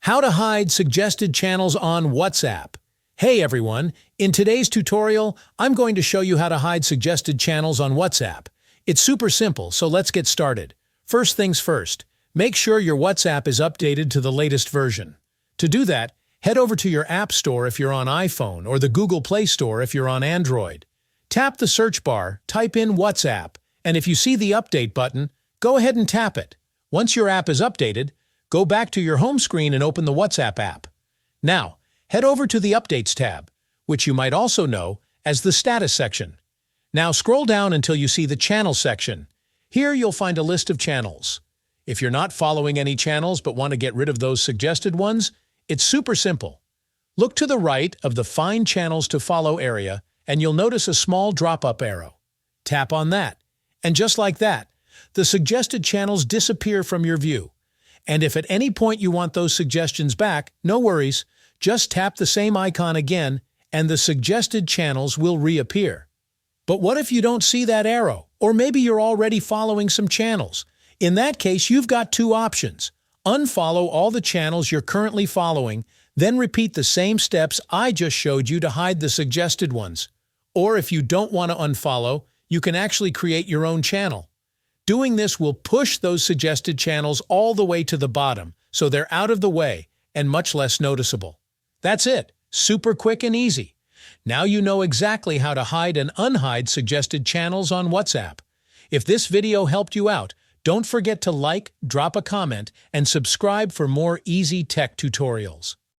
How to hide suggested channels on WhatsApp. Hey everyone, in today's tutorial, I'm going to show you how to hide suggested channels on WhatsApp. It's super simple, so let's get started. First things first, make sure your WhatsApp is updated to the latest version. To do that, head over to your App Store if you're on iPhone or the Google Play Store if you're on Android. Tap the search bar, type in WhatsApp, and if you see the update button, go ahead and tap it. Once your app is updated, go back to your home screen and open the WhatsApp app. Now, head over to the Updates tab, which you might also know as the Status section. Now scroll down until you see the Channels section. Here you'll find a list of channels. If you're not following any channels but want to get rid of those suggested ones, it's super simple. Look to the right of the Find Channels to Follow area and you'll notice a small drop-up arrow. Tap on that, and just like that, the suggested channels disappear from your view. And if at any point you want those suggestions back, no worries, just tap the same icon again and the suggested channels will reappear. But what if you don't see that arrow? Or maybe you're already following some channels. In that case, you've got two options. Unfollow all the channels you're currently following, then repeat the same steps I just showed you to hide the suggested ones. Or if you don't want to unfollow, you can actually create your own channel. Doing this will push those suggested channels all the way to the bottom, so they're out of the way and much less noticeable. That's it. Super quick and easy. Now you know exactly how to hide and unhide suggested channels on WhatsApp. If this video helped you out, don't forget to like, drop a comment, and subscribe for more easy tech tutorials.